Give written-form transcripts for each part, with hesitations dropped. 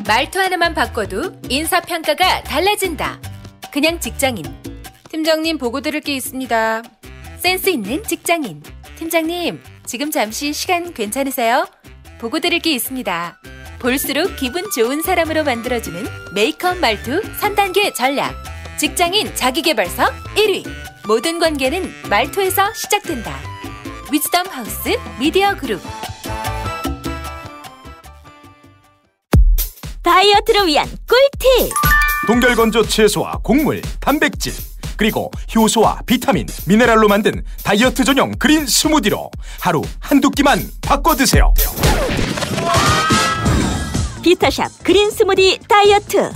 말투 하나만 바꿔도 인사평가가 달라진다. 그냥 직장인. 팀장님 보고 드릴 게 있습니다. 센스 있는 직장인. 팀장님, 지금 잠시 시간 괜찮으세요? 보고 드릴 게 있습니다. 볼수록 기분 좋은 사람으로 만들어주는 메이크업 말투 3단계 전략. 직장인 자기계발서 1위. 모든 관계는 말투에서 시작된다. 위즈덤 하우스 미디어 그룹. 다이어트를 위한 꿀팁! 동결건조 채소와 곡물, 단백질, 그리고 효소와 비타민, 미네랄로 만든 다이어트 전용 그린 스무디로 하루 한두 끼만 바꿔 드세요. 비타샵 그린 스무디 다이어트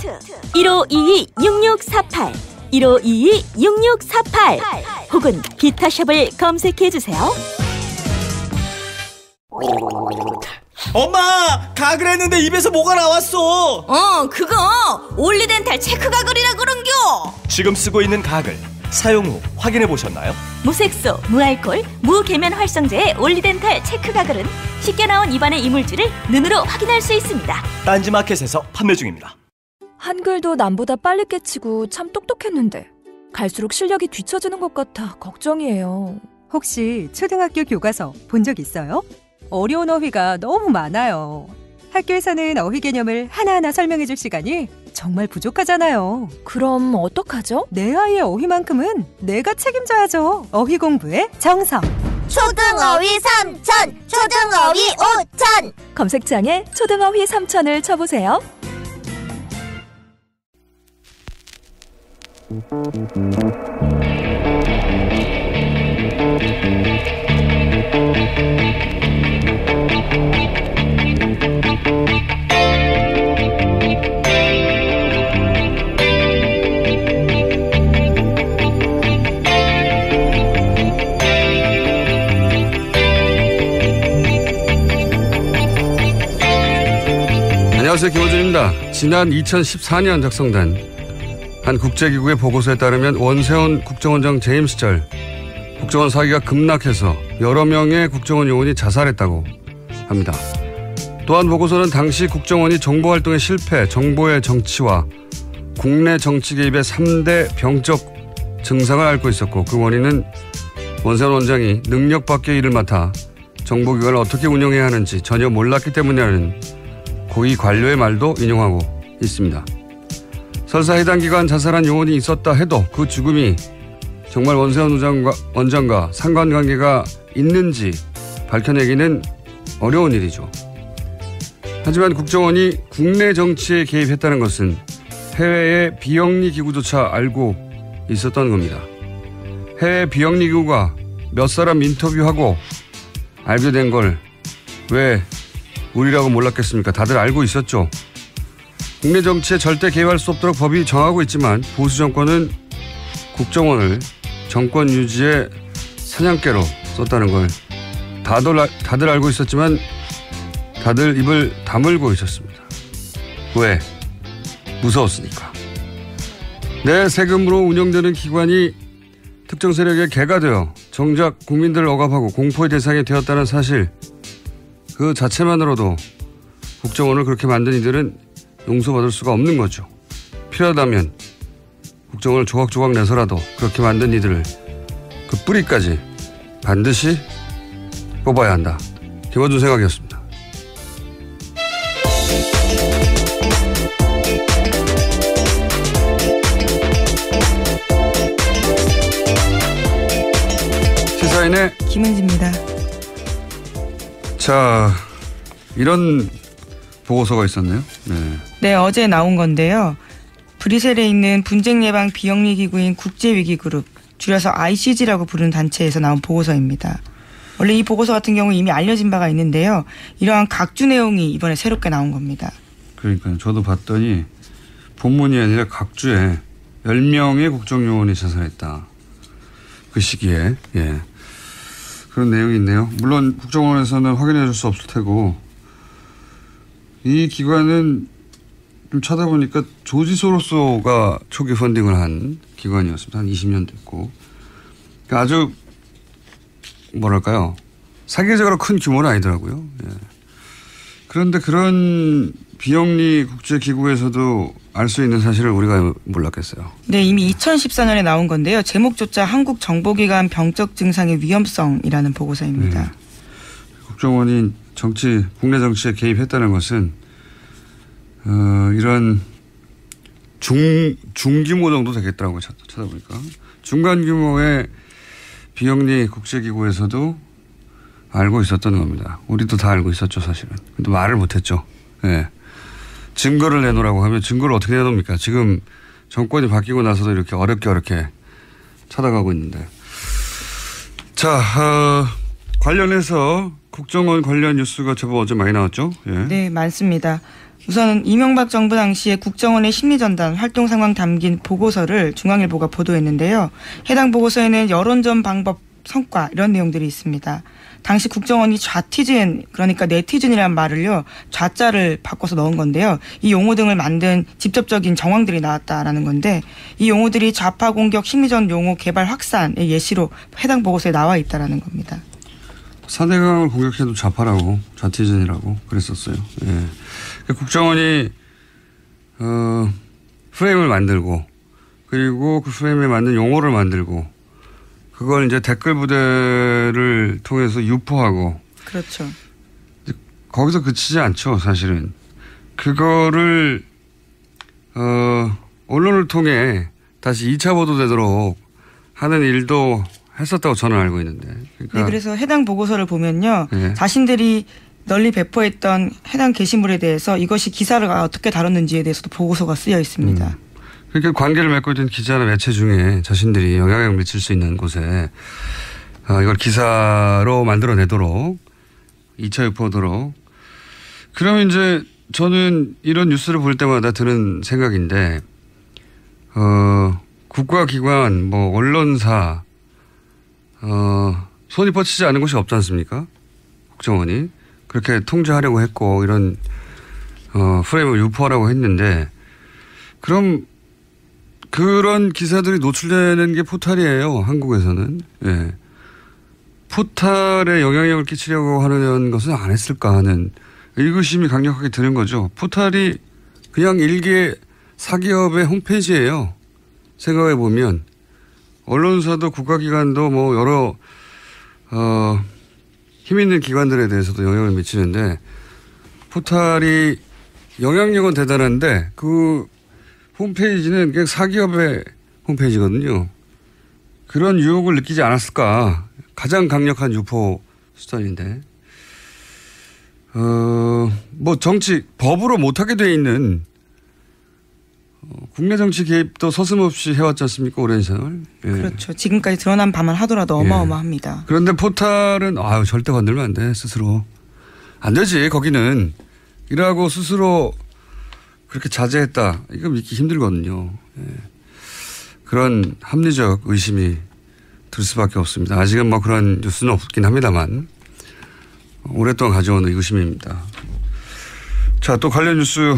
1522-6648 1522-6648 혹은 비타샵을 검색해주세요. 엄마! 가글 했는데 입에서 뭐가 나왔어. 그거 올리덴탈 체크 가글이라 그런겨. 지금 쓰고 있는 가글 사용 후 확인해 보셨나요? 무색소, 무알콜, 무계면 활성제의 올리덴탈 체크 가글은 쉽게 나온 입안의 이물질을 눈으로 확인할 수 있습니다. 딴지마켓에서 판매 중입니다. 한글도 남보다 빨리 깨치고 참 똑똑했는데 갈수록 실력이 뒤처지는 것 같아 걱정이에요. 혹시 초등학교 교과서 본 적 있어요? 어려운 어휘가 너무 많아요. 학교에서는 어휘 개념을 하나하나 설명해줄 시간이 정말 부족하잖아요. 그럼 어떡하죠? 내 아이의 어휘만큼은 내가 책임져야죠. 어휘 공부의 정성. 초등어휘 3000, 초등어휘 5000. 검색창에 초등어휘 3000을 쳐보세요. 안녕하세요, 김호준입니다. 지난 2014년 작성된 한 국제기구의 보고서에 따르면 원세훈 국정원장 재임 시절 국정원 사기가 급락해서 여러 명의 국정원 요원이 자살했다고 합니다. 또한 보고서는 당시 국정원이 정보활동의 실패, 정보의 정치와 국내 정치 개입의 3대 병적 증상을 앓고 있었고 그 원인은 원세훈 원장이 능력 밖의 일을 맡아 정보기관을 어떻게 운영해야 하는지 전혀 몰랐기 때문이라는 고위 관료의 말도 인용하고 있습니다. 설사 해당 기간 자살한 요원이 있었다 해도 그 죽음이 정말 원세훈 원장과 상관관계가 있는지 밝혀내기는 어려운 일이죠. 하지만 국정원이 국내 정치에 개입했다는 것은 해외의 비영리 기구조차 알고 있었던 겁니다. 해외 비영리 기구가 몇 사람 인터뷰하고 알게 된 걸 왜 우리라고 몰랐겠습니까? 다들 알고 있었죠. 국내 정치에 절대 개입할 수 없도록 법이 정하고 있지만 보수 정권은 국정원을 정권 유지의 사냥개로 썼다는 걸 다들 알고 있었지만 다들 입을 다물고 있었습니다. 왜? 무서웠으니까. 내 세금으로 운영되는 기관이 특정 세력의 개가 되어 정작 국민들을 억압하고 공포의 대상이 되었다는 사실, 그 자체만으로도 국정원을 그렇게 만든 이들은 용서받을 수가 없는 거죠. 필요하다면 국정원을 조각조각 내서라도 그렇게 만든 이들을 그 뿌리까지 반드시 뽑아야 한다. 김원준 생각이었습니다. 시사인의 김은지입니다. 자, 이런 보고서가 있었네요. 네, 어제 나온 건데요. 브뤼셀에 있는 분쟁 예방 비영리 기구인 국제위기그룹, 줄여서 ICG라고 부르는 단체에서 나온 보고서입니다. 원래 이 보고서 같은 경우 이미 알려진 바가 있는데요. 이러한 각주 내용이 이번에 새롭게 나온 겁니다. 그러니까요. 저도 봤더니 본문이 아니라 각주에 10명의 국정요원이 자살했다. 그 시기에. 예. 그런 내용이 있네요. 물론 국정원에서는 확인해 줄 수 없을 테고, 이 기관은 좀 찾아보니까 조지 소로스가 초기 펀딩을 한 기관이었습니다. 한 20년 됐고. 그러니까 아주 뭐랄까요, 세계적으로 큰 규모는 아니더라고요. 예. 그런데 그런 비영리 국제기구에서도 알 수 있는 사실을 우리가 몰랐겠어요. 네, 이미 2014년에 나온 건데요. 제목조차 한국정보기관 병적 증상의 위험성이라는 보고서입니다. 국정원이 국내 정치에 개입했다는 것은 이런 중규모 정도 되겠더라고요. 찾아보니까. 중간 규모의 비영리 국제기구에서도 알고 있었던 겁니다. 우리도 다 알고 있었죠, 사실은. 근데 말을 못했죠. 예. 증거를 내놓으라고 하면 증거를 어떻게 내놓습니까? 지금 정권이 바뀌고 나서도 이렇게 어렵게 찾아가고 있는데. 자, 관련해서 국정원 관련 뉴스가 제법 어제 많이 나왔죠? 예. 네, 많습니다. 우선 이명박 정부 당시에 국정원의 심리전단 활동 상황 담긴 보고서를 중앙일보가 보도했는데요. 해당 보고서에는 여론전 방법 성과 이런 내용들이 있습니다. 당시 국정원이 좌티즌, 그러니까 네티즌이라는 말을요, 좌자를 바꿔서 넣은 건데요. 이 용어 등을 만든 직접적인 정황들이 나왔다라는 건데, 이 용어들이 좌파 공격 심리전 용어 개발 확산의 예시로 해당 보고서에 나와 있다라는 겁니다. 사대강을 공격해도 좌파라고, 좌티즌이라고 그랬었어요. 예. 국정원이 프레임을 만들고, 그리고 그 프레임에 맞는 용어를 만들고, 그걸 이제 댓글 부대를 통해서 유포하고. 그렇죠. 거기서 그치지 않죠, 사실은. 그거를, 언론을 통해 다시 2차 보도되도록 하는 일도 했었다고 저는 알고 있는데. 그러니까. 네, 그래서 해당 보고서를 보면요. 네. 자신들이 널리 배포했던 해당 게시물에 대해서 이것이 기사를 어떻게 다뤘는지에 대해서도 보고서가 쓰여 있습니다. 그러니까 관계를 맺고 있던 기자나 매체 중에 자신들이 영향을 미칠 수 있는 곳에 이걸 기사로 만들어내도록 2차 유포하도록. 그러면 이제 저는 이런 뉴스를 볼 때마다 드는 생각인데 국가기관 뭐 언론사 손이 뻗치지 않은 곳이 없지 않습니까? 국정원이 그렇게 통제하려고 했고 이런 프레임을 유포하라고 했는데 그럼 그런 기사들이 노출되는 게 포탈이에요. 한국에서는. 예. 포탈에 영향력을 끼치려고 하는 것은 안 했을까 하는 의구심이 강력하게 드는 거죠. 포탈이 그냥 일개 사기업의 홈페이지예요. 생각해 보면 언론사도 국가기관도 뭐 여러 힘 있는 기관들에 대해서도 영향을 미치는데 포탈이 영향력은 대단한데 그 홈페이지는 그냥 사기업의 홈페이지거든요. 그런 유혹을 느끼지 않았을까. 가장 강력한 유포 수단인데. 뭐 정치, 법으로 못하게 돼 있는 국내 정치 개입도 서슴없이 해왔지 않습니까? 오랜 세월. 예. 그렇죠. 지금까지 드러난 바만 하더라도 어마어마합니다. 예. 그런데 포탈은 절대 건들면 안 돼. 스스로. 안 되지. 거기는. 이라고 스스로 그렇게 자제했다. 이거 믿기 힘들거든요. 예. 그런 합리적 의심이 들 수밖에 없습니다. 아직은 뭐 그런 뉴스는 없긴 합니다만 오랫동안 가져온 의구심입니다. 자, 또 관련 뉴스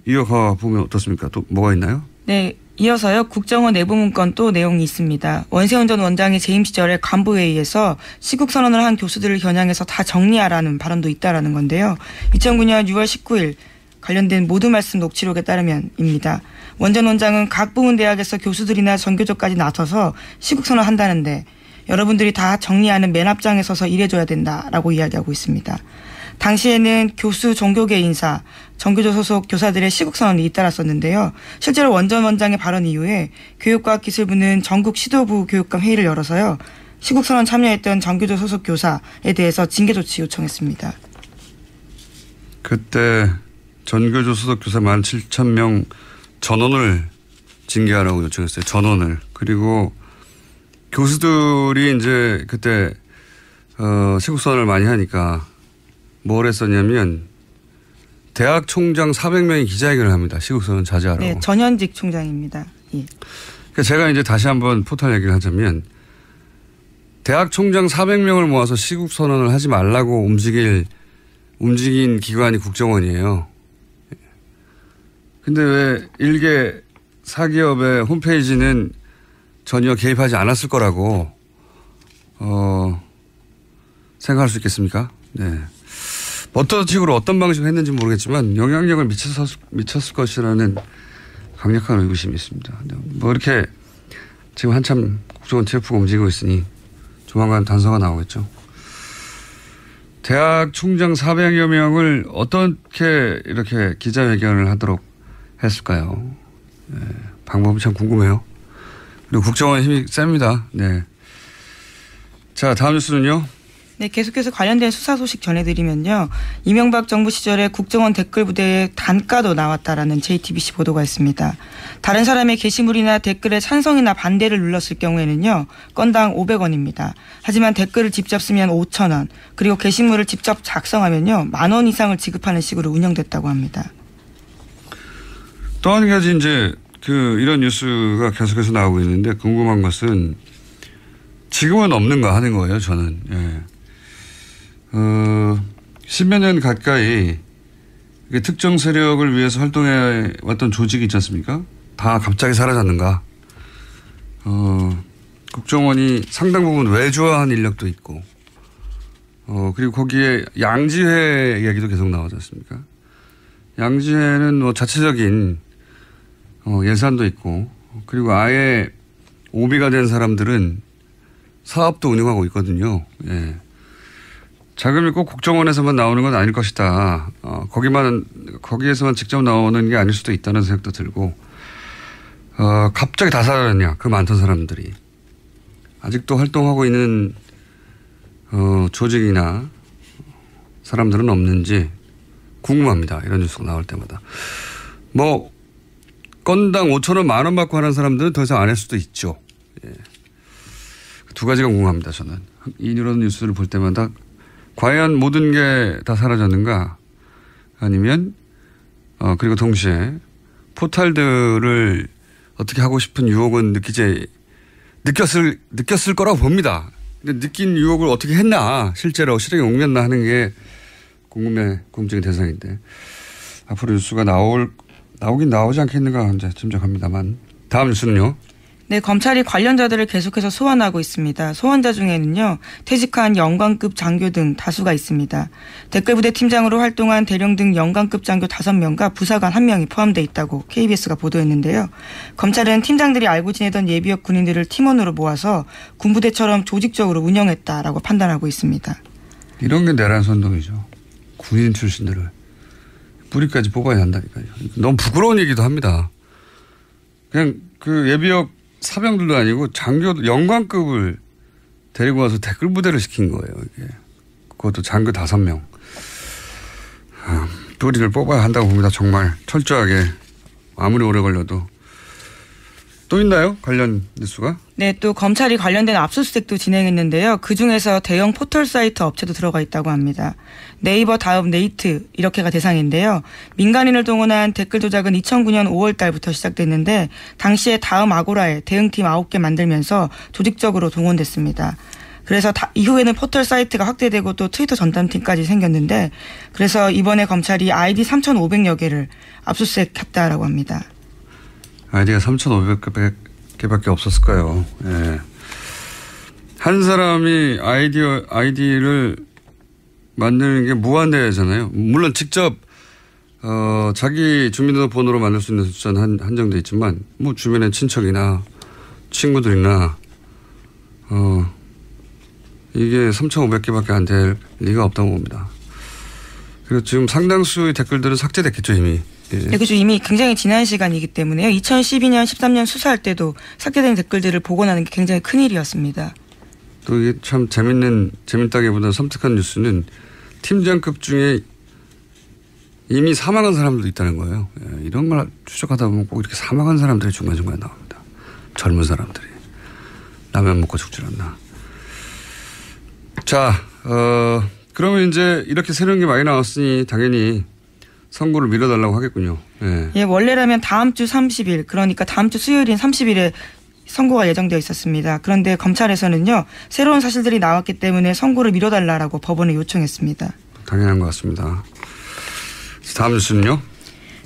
이어가 보면 어떻습니까? 또 뭐가 있나요? 네. 이어서요. 국정원 내부 문건 또 내용이 있습니다. 원세훈 전 원장이 재임 시절에 간부회의에서 시국선언을 한 교수들을 겨냥해서 다 정리하라는 발언도 있다라는 건데요. 2009년 6월 19일 관련된 모두 말씀 녹취록에 따르면입니다. 원 전 원장은 각 부문 대학에서 교수들이나 전교조까지 나서서 시국선언을 한다는데 여러분들이 다 정리하는 맨 앞장에 서서 일해줘야 된다라고 이야기하고 있습니다. 당시에는 교수, 종교계 인사, 전교조 소속 교사들의 시국선언이 잇따랐었는데요. 실제로 원 전 원장의 발언 이후에 교육과학기술부는 전국 시도부 교육감 회의를 열어서요. 시국선언 참여했던 전교조 소속 교사에 대해서 징계 조치 요청했습니다. 그때 전교조 소속 교사 17,000명 전원을 징계하라고 요청했어요. 전원을. 그리고 교수들이 이제 그때 시국선언을 많이 하니까 뭘 했었냐면 대학 총장 400명이 기자회견을 합니다. 시국선언 자제하라고. 네, 전현직 총장입니다. 예. 그러니까 제가 이제 다시 한번 포탈 얘기를 하자면 대학 총장 400명을 모아서 시국선언을 하지 말라고 움직인 기관이 국정원이에요. 근데 왜 일개 사기업의 홈페이지는 전혀 개입하지 않았을 거라고 생각할 수 있겠습니까? 네. 어떤 식으로 어떤 방식으로 했는지 모르겠지만 영향력을 미쳤을 것이라는 강력한 의구심이 있습니다. 뭐 이렇게 지금 한참 국정원 TF가 움직이고 있으니 조만간 단서가 나오겠죠. 대학 총장 400여 명을 어떻게 이렇게 기자회견을 하도록 했을까요? 네, 방법이 참 궁금해요. 그리고 국정원 힘이 셉니다. 네. 자, 다음 뉴스는요. 네, 계속해서 관련된 수사 소식 전해드리면요. 이명박 정부 시절에 국정원 댓글 부대에 단가도 나왔다라는 JTBC 보도가 있습니다. 다른 사람의 게시물이나 댓글에 찬성이나 반대를 눌렀을 경우에는요. 건당 500원입니다. 하지만 댓글을 직접 쓰면 5,000원, 그리고 게시물을 직접 작성하면요. 10,000원 이상을 지급하는 식으로 운영됐다고 합니다. 또 한 가지 이제 이런 뉴스가 계속해서 나오고 있는데 궁금한 것은 지금은 없는가 하는 거예요, 저는. 예. 10여 년 가까이 특정 세력을 위해서 활동해 왔던 조직이 있지 않습니까? 다 갑자기 사라졌는가? 국정원이 상당 부분 외주화한 인력도 있고, 그리고 거기에 양지회 이야기도 계속 나오지 않습니까? 양지회는 뭐 자체적인 예산도 있고, 그리고 아예 오비가 된 사람들은 사업도 운영하고 있거든요. 예. 자금이 꼭 국정원에서만 나오는 건 아닐 것이다. 거기에서만 직접 나오는 게 아닐 수도 있다는 생각도 들고, 갑자기 다 사라졌냐, 그 많던 사람들이. 아직도 활동하고 있는, 조직이나 사람들은 없는지 궁금합니다. 이런 뉴스가 나올 때마다. 뭐, 건당 5,000원, 10,000원 받고 하는 사람들은 더 이상 안 할 수도 있죠. 예. 두 가지가 궁금합니다, 저는. 이런 뉴스를 볼 때마다 과연 모든 게 다 사라졌는가? 아니면, 그리고 동시에 포탈들을 어떻게 하고 싶은 유혹은 느꼈을 거라고 봅니다. 근데 느낀 유혹을 어떻게 했나, 실제로 실행에 옮겼나 하는 게 궁금증의 대상인데, 앞으로 뉴스가 나오긴 나오지 않겠는가 이제 짐작합니다만. 다음 뉴스는요. 네, 검찰이 관련자들을 계속해서 소환하고 있습니다. 소환자 중에는요, 퇴직한 영관급 장교 등 다수가 있습니다. 댓글부대 팀장으로 활동한 대령 등 영관급 장교 5명과 부사관 1명이 포함되어 있다고 KBS가 보도했는데요. 검찰은 팀장들이 알고 지내던 예비역 군인들을 팀원으로 모아서 군부대처럼 조직적으로 운영했다라고 판단하고 있습니다. 이런 게 내란 선동이죠. 군인 출신들을 뿌리까지 뽑아야 한다니까요. 너무 부끄러운 얘기도 합니다. 그냥 예비역 사병들도 아니고 장교 영관급을 데리고 와서 댓글 부대를 시킨 거예요. 이게. 그것도 장교 5명. 뿌리를 뽑아야 한다고 봅니다. 정말 철저하게. 아무리 오래 걸려도. 또 있나요? 관련 뉴스가? 네, 또 검찰이 관련된 압수수색도 진행했는데요. 그중에서 대형 포털 사이트 업체도 들어가 있다고 합니다. 네이버 다음 네이트 이렇게가 대상인데요. 민간인을 동원한 댓글 조작은 2009년 5월 달부터 시작됐는데 당시에 다음 아고라에 대응팀 9개 만들면서 조직적으로 동원됐습니다. 그래서 이후에는 포털 사이트가 확대되고 또 트위터 전담팀까지 생겼는데 그래서 이번에 검찰이 아이디 3,500여 개를 압수수색했다라고 합니다. 아이디가 3,500개밖에 없었을까요? 예. 한 사람이 아이디를 만드는 게 무한대잖아요. 물론 직접 자기 주민등록번호로 만들 수 있는 숫자는 한정돼 있지만 뭐 주변의 친척이나 친구들이나 이게 3,500개밖에 안 될 리가 없다고 봅니다. 그리고 지금 상당수의 댓글들은 삭제됐겠죠 이미. 예. 네, 그죠. 이미 굉장히 지난 시간이기 때문에요. 2012년, 13년 수사할 때도 삭제된 댓글들을 복원하는 게 굉장히 큰일이었습니다. 또 이게 참 재밌다기보다는 섬뜩한 뉴스는 팀장급 중에 이미 사망한 사람들도 있다는 거예요. 예, 이런 걸 추적하다 보면 꼭 이렇게 사망한 사람들이 중간중간에 나옵니다. 젊은 사람들이. 라면 먹고 죽질 않나. 자, 그러면 이제 이렇게 새로운 게 많이 나왔으니 당연히 선고를 미뤄달라고 하겠군요. 예. 예, 원래라면 다음 주 30일, 그러니까 다음 주 수요일인 30일에 선고가 예정되어 있었습니다. 그런데 검찰에서는요, 새로운 사실들이 나왔기 때문에 선고를 미뤄달라고 법원에 요청했습니다. 당연한 것 같습니다. 다음 뉴스는요?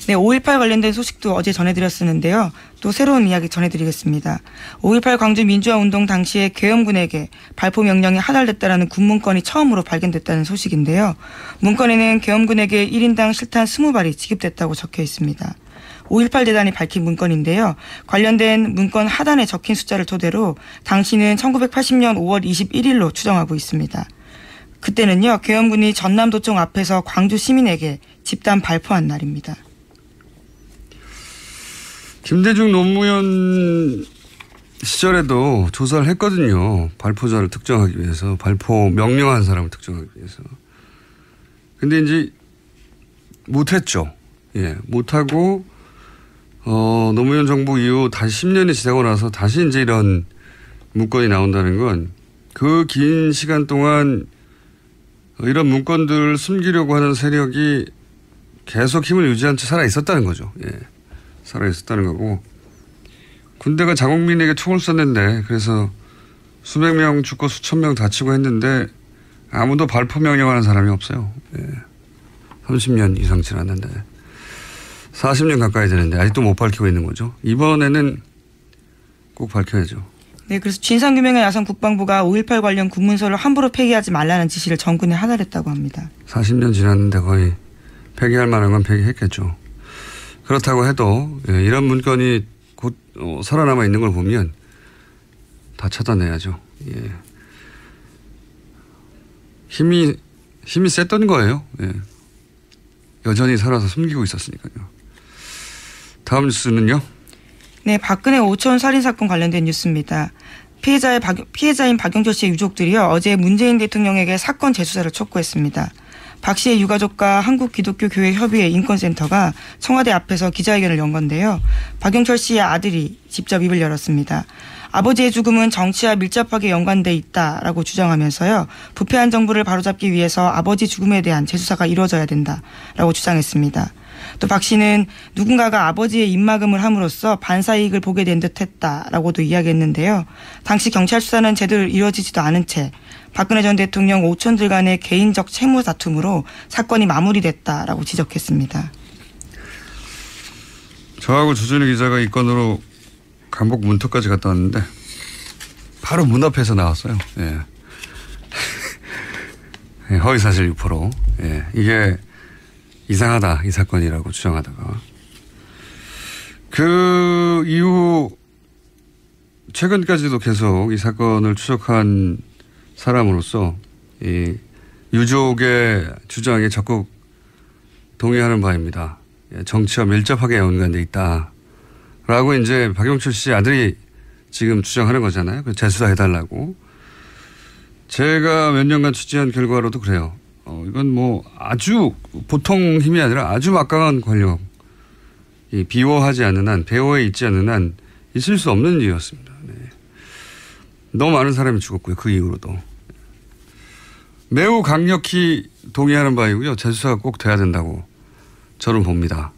네, 5.18 관련된 소식도 어제 전해드렸었는데요. 또 새로운 이야기 전해드리겠습니다. 5.18 광주 민주화운동 당시에 계엄군에게 발포 명령이 하달됐다라는 군문건이 처음으로 발견됐다는 소식인데요. 문건에는 계엄군에게 1인당 실탄 20발이 지급됐다고 적혀 있습니다. 5.18 재단이 밝힌 문건인데요. 관련된 문건 하단에 적힌 숫자를 토대로 당시는 1980년 5월 21일로 추정하고 있습니다. 그때는요, 계엄군이 전남도청 앞에서 광주 시민에게 집단 발포한 날입니다. 김대중 노무현 시절에도 조사를 했거든요. 발포자를 특정하기 위해서, 발포 명령한 사람을 특정하기 위해서. 근데 이제 못했죠. 예, 못하고 노무현 정부 이후 다시 10년이 지나고 나서 다시 이제 이런 문건이 나온다는 건 그 긴 시간 동안 이런 문건들을 숨기려고 하는 세력이 계속 힘을 유지한 채 살아 있었다는 거죠. 예. 살아 있었다는 거고, 군대가 자국민에게 총을 쐈는데 그래서 수백 명 죽고 수천 명 다치고 했는데 아무도 발포 명령하는 사람이 없어요. 예. 30년 이상 지났는데 40년 가까이 되는데 아직도 못 밝히고 있는 거죠. 이번에는 꼭 밝혀야죠. 네, 그래서 진상규명에 나선 국방부가 5.18 관련 군문서를 함부로 폐기하지 말라는 지시를 정군에 하달했다고 합니다. 40년 지났는데 거의 폐기할 만한 건 폐기했겠죠. 그렇다고 해도 이런 문건이 곧 살아남아 있는 걸 보면 다 찾아내야죠. 예. 힘이 셌던 거예요. 예. 여전히 살아서 숨기고 있었으니까요. 다음 뉴스는요. 네, 박근혜 오촌 살인사건 관련된 뉴스입니다. 피해자인 박영철 씨의 유족들이요, 어제 문재인 대통령에게 사건 재수사를 촉구했습니다. 박 씨의 유가족과 한국기독교교회협의회 인권센터가 청와대 앞에서 기자회견을 연 건데요. 박영철 씨의 아들이 직접 입을 열었습니다. 아버지의 죽음은 정치와 밀접하게 연관돼 있다라고 주장하면서요, 부패한 정부를 바로잡기 위해서 아버지 죽음에 대한 재수사가 이루어져야 된다라고 주장했습니다. 또 박 씨는 누군가가 아버지의 입막음을 함으로써 반사이익을 보게 된 듯했다라고도 이야기했는데요. 당시 경찰 수사는 제대로 이루어지지도 않은 채 박근혜 전 대통령 오촌들 간의 개인적 채무 다툼으로 사건이 마무리됐다라고 지적했습니다. 저하고 조준희 기자가 이 건으로 강북 문턱까지 갔다 왔는데 바로 문 앞에서 나왔어요. 예. 허위사실 유포로. 예. 이게 이상하다, 이 사건이라고 주장하다가 그 이후 최근까지도 계속 이 사건을 추적한 사람으로서 이 유족의 주장에 적극 동의하는 바입니다. 정치와 밀접하게 연관돼 있다라고 이제 박영철 씨 아들이 지금 주장하는 거잖아요. 재수사해달라고. 제가 몇 년간 취재한 결과로도 그래요. 이건 뭐 아주 보통 힘이 아니라 아주 막강한 권력, 이 비호하지 않는 한, 배후에 있지 않는 한 있을 수 없는 일이었습니다. 네. 너무 많은 사람이 죽었고요. 그 이후로도. 매우 강력히 동의하는 바이고요. 재수사가 꼭 돼야 된다고 저는 봅니다.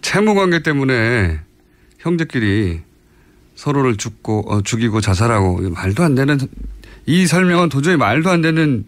채무 관계 때문에 형제끼리 서로를 죽이고 자살하고 말도 안 되는, 이 설명은 도저히 말도 안 되는,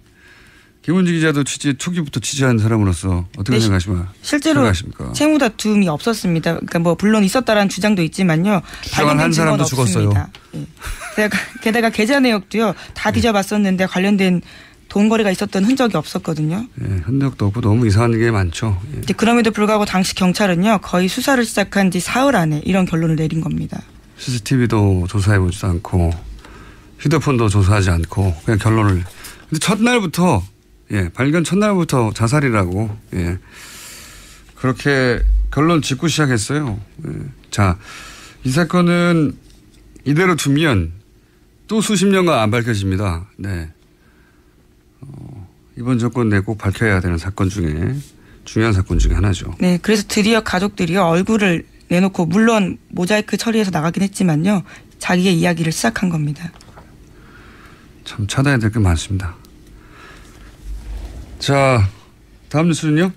김은지 기자도 초기부터 취재한 사람으로서 어떻게 생각하십니까? 실제로 채무 다툼이 없었습니다. 그러니까 뭐 물론 있었다라는 주장도 있지만요. 주장한 한 사람도 죽었어요. 예. 게다가 계좌 내역도요, 다 뒤져봤었는데 관련된 돈 거래가 있었던 흔적이 없었거든요. 예, 흔적도 없고 너무 이상한 게 많죠. 예. 그럼에도 불구하고 당시 경찰은요, 거의 수사를 시작한 지 사흘 안에 이런 결론을 내린 겁니다. CCTV도 조사해보지도 않고 휴대폰도 조사하지 않고 그냥 결론을. 근데 첫날부터, 예, 발견 첫날부터 자살이라고, 예, 그렇게 결론 짓고 시작했어요. 예. 자, 이 사건은 이대로 두면 또 수십 년간 안 밝혀집니다. 네. 이번 정권 내 꼭 밝혀야 되는 사건 중에 중요한 사건 중에 하나죠. 네, 그래서 드디어 가족들이요, 얼굴을 내놓고 물론 모자이크 처리해서 나가긴 했지만요, 자기의 이야기를 시작한 겁니다. 참 찾아야 될 게 많습니다. 자, 다음 뉴스는요?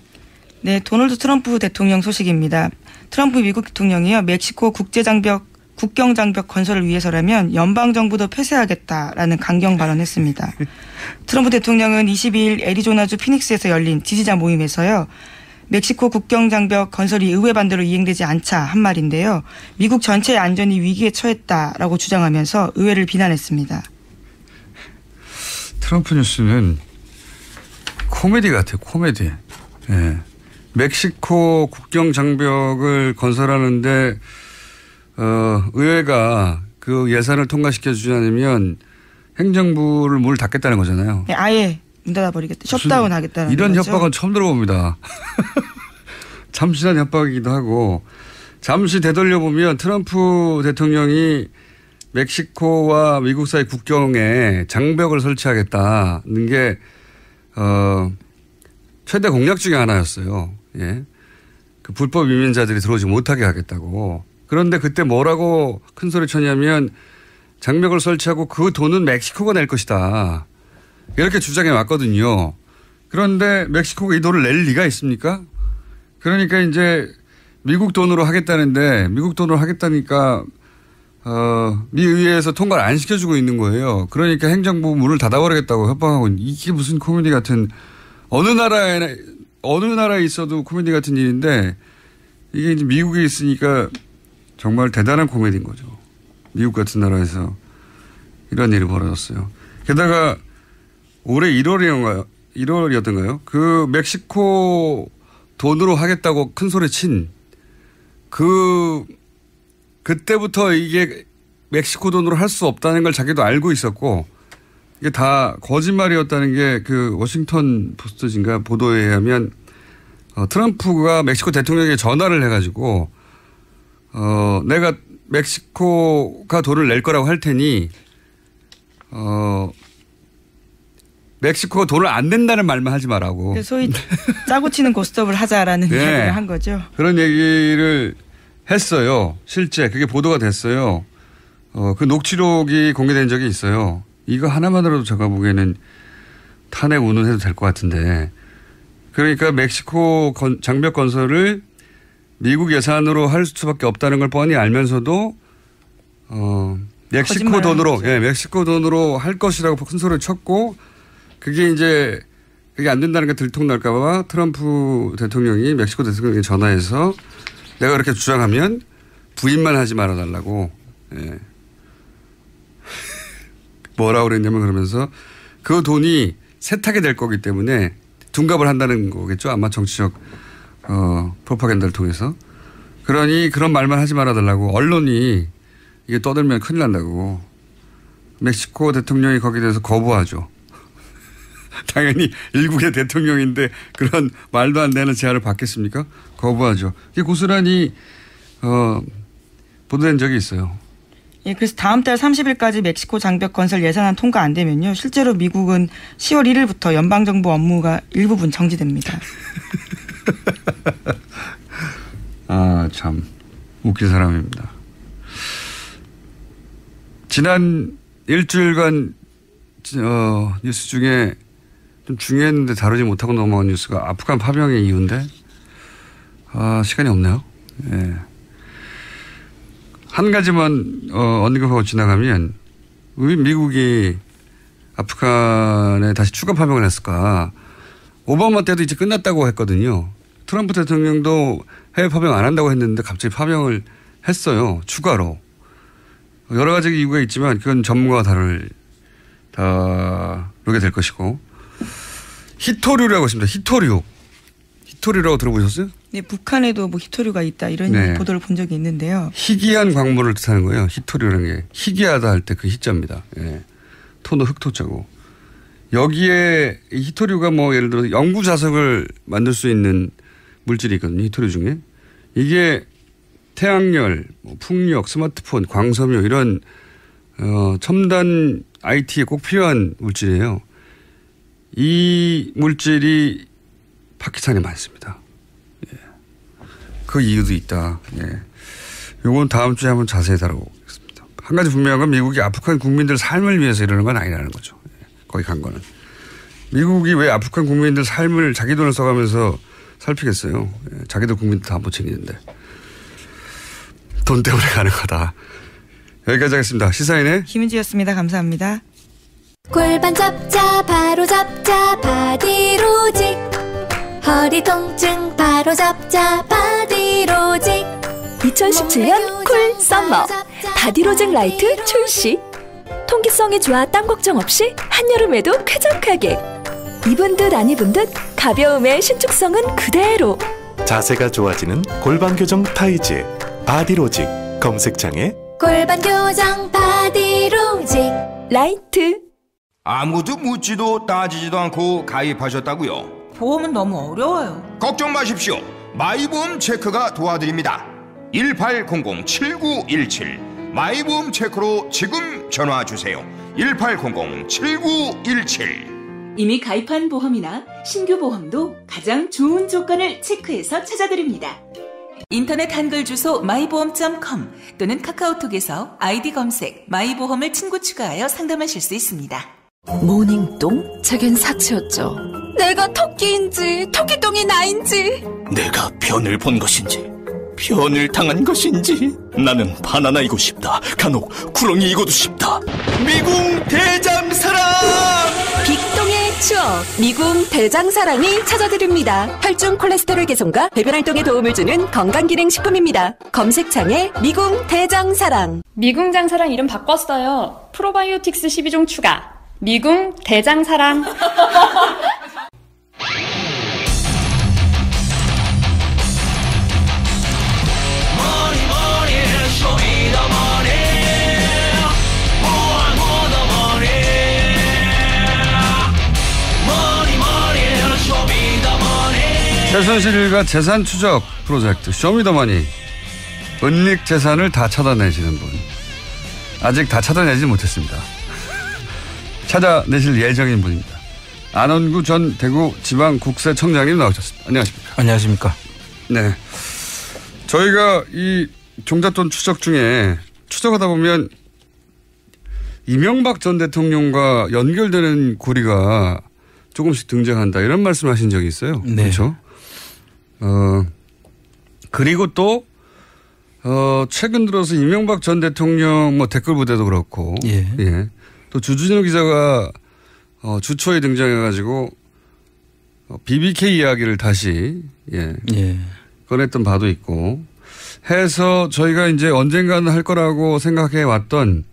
네, 도널드 트럼프 대통령 소식입니다. 트럼프 미국 대통령이요, 멕시코 국제장벽 국경장벽 건설을 위해서라면 연방정부도 폐쇄하겠다라는 강경 발언했습니다. 트럼프 대통령은 22일 애리조나주 피닉스에서 열린 지지자 모임에서요. 멕시코 국경장벽 건설이 의회 반대로 이행되지 않자 한 말인데요. 미국 전체의 안전이 위기에 처했다라고 주장하면서 의회를 비난했습니다. 트럼프 뉴스는 코미디 같아요. 코미디. 예. 멕시코 국경장벽을 건설하는데 의회가 그 예산을 통과시켜주지 않으면 행정부를 문을 닫겠다는 거잖아요. 네, 아예 문 닫아버리겠다. 셧다운 하겠다는 이런 거죠. 협박은 처음 들어봅니다. 참신한 협박이기도 하고 잠시 되돌려보면 트럼프 대통령이 멕시코와 미국 사이 국경에 장벽을 설치하겠다는 게 최대 공약 중에 하나였어요. 예. 그 불법 이민자들이 들어오지 못하게 하겠다고. 그런데 그때 뭐라고 큰 소리 쳤냐면 장벽을 설치하고 그 돈은 멕시코가 낼 것이다. 이렇게 주장해 왔거든요. 그런데 멕시코가 이 돈을 낼 리가 있습니까? 그러니까 이제 미국 돈으로 하겠다는데 미국 돈으로 하겠다니까 미 의회에서 통과를 안 시켜주고 있는 거예요. 그러니까 행정부 문을 닫아버리겠다고 협박하고 이게 무슨 코미디 같은 어느 나라에 있어도 코미디 같은 일인데 이게 이제 미국에 있으니까 정말 대단한 코미디인 거죠. 미국 같은 나라에서 이런 일이 벌어졌어요. 게다가 올해 1월이었던가요? 그 멕시코 돈으로 하겠다고 큰 소리 친 그때부터 이게 멕시코 돈으로 할 수 없다는 걸 자기도 알고 있었고 이게 다 거짓말이었다는 게 그 워싱턴 포스트인가 보도에 의하면 트럼프가 멕시코 대통령에게 전화를 해가지고 내가 멕시코가 돈을 낼 거라고 할 테니 멕시코가 돈을 안 낸다는 말만 하지 말라고. 소위 짜고 치는 고스톱을 하자라는 네. 이야기를 한 거죠. 그런 얘기를 했어요. 실제 그게 보도가 됐어요. 그 녹취록이 공개된 적이 있어요. 이거 하나만으로도 제가 보기에는 탄핵 운운해도 될 것 같은데. 그러니까 멕시코 장벽 건설을 미국 예산으로 할 수밖에 없다는 걸 뻔히 알면서도 멕시코 돈으로 할 것이라고 큰 소리를 쳤고 그게 안 된다는 게 들통날까 봐 트럼프 대통령이 멕시코 대통령에게 전화해서 내가 그렇게 주장하면 부인만 하지 말아달라고. 예. 뭐라고 그랬냐면 그러면서 그 돈이 세탁이 될 거기 때문에 둔갑을 한다는 거겠죠. 아마 정치적 프로파간다를 통해서. 그러니 그런 말만 하지 말아달라고. 언론이 이게 떠들면 큰일 난다고. 멕시코 대통령이 거기에 대해서 거부하죠. 당연히 일국의 대통령인데 그런 말도 안 되는 제안을 받겠습니까? 거부하죠. 이게 고스란히 보도된 적이 있어요. 예, 그래서 다음 달 30일까지 멕시코 장벽 건설 예산안 통과 안 되면요. 실제로 미국은 10월 1일부터 연방정부 업무가 일부분 정지됩니다. 아, 참 웃긴 사람입니다. 지난 일주일간 뉴스 중에 좀 중요했는데 다루지 못하고 넘어간 뉴스가 아프간 파병의 이유인데 시간이 없네요. 예. 한 가지만 언급하고 지나가면 왜 미국이 아프간에 다시 추가 파병을 했을까. 오바마 때도 이제 끝났다고 했거든요. 트럼프 대통령도 해외 파병 안 한다고 했는데 갑자기 파병을 했어요. 추가로. 여러 가지 이유가 있지만 그건 전문가가 다루게 될 것이고. 히토류라고 있습니다. 히토류라고 들어보셨어요? 네, 북한에도 뭐 히토류가 있다 이런 네. 보도를 본 적이 있는데요. 희귀한 광물을 뜻하는 거예요. 히토류라는 게. 희귀하다 할 때 그 희자입니다. 예. 토는 흑토자고. 여기에 이 히토류가 뭐 예를 들어서 영구 자석을 만들 수 있는 물질이 있거든요. 히토류 중에. 이게 태양열, 풍력, 스마트폰, 광섬유 이런 첨단 IT에 꼭 필요한 물질이에요. 이 물질이 파키스탄에 많습니다. 예. 그 이유도 있다. 예. 요건 다음 주에 한번 자세히 다뤄보겠습니다. 한 가지 분명한 건 미국이 아프간 국민들 삶을 위해서 이러는 건 아니라는 거죠. 예. 거기 간 거는. 미국이 왜 아프간 국민들 삶을 자기 돈을 써가면서 살피겠어요. 예. 자기들 국민들 다 못 챙기는데. 돈 때문에 가는 거다. 여기까지 하겠습니다. 시사인의 김은지였습니다. 감사합니다. 골반 잡자 바로 잡자 바디로직, 허리 통증 바로 잡자 바디로직. 2017년 쿨 썸머 바디로직 라이트 출시. 통기성이 좋아 땀 걱정 없이 한여름에도 쾌적하게. 입은 듯 안 입은 듯 가벼움의 신축성은 그대로. 자세가 좋아지는 골반 교정 타이즈 바디로직. 검색창에 골반 교정 바디로직 라이트. 아무도 묻지도 따지지도 않고 가입하셨다고요? 보험은 너무 어려워요. 걱정 마십시오. 마이보험 체크가 도와드립니다. 1800-7917 마이보험 체크로 지금 전화주세요. 1800-7917. 이미 가입한 보험이나 신규 보험도 가장 좋은 조건을 체크해서 찾아드립니다. 인터넷 한글 주소 마이보험.com 또는 카카오톡에서 아이디 검색 마이보험을 친구 추가하여 상담하실 수 있습니다. 모닝똥? 제겐 사치였죠. 내가 토끼인지 토끼똥이 나인지, 내가 변을 본 것인지 변을 당한 것인지, 나는 바나나이고 싶다. 간혹 구렁이이고도 싶다. 미궁 대장사랑! 빅똥의 추억 미궁 대장사랑이 찾아드립니다. 혈중 콜레스테롤 개선과 배변 활동에 도움을 주는 건강기능식품입니다. 검색창에 미궁 대장사랑. 미궁 장사랑 이름 바꿨어요. 프로바이오틱스 12종 추가. 미궁 대장사랑. 최순실과 재산 추적 프로젝트 쇼미더머니. 은닉 재산을 다 찾아내시는 분. 아직 다 찾아내지 못했습니다. 찾아내실 예정인 분입니다. 안원구 전 대구지방국세청장님 나오셨습니다. 안녕하십니까? 안녕하십니까? 네. 저희가 이 종잣돈 추적 중에 추적하다 보면 이명박 전 대통령과 연결되는 고리가 조금씩 등장한다. 이런 말씀하신 적이 있어요. 네. 그렇죠? 그리고 또 최근 들어서 이명박 전 대통령 뭐 댓글 부대도 그렇고, 예. 또 주진우 기자가 주초에 등장해가지고 BBK 이야기를 다시 꺼냈던 바도 있고 해서 저희가 이제 언젠가는 할 거라고 생각해 왔던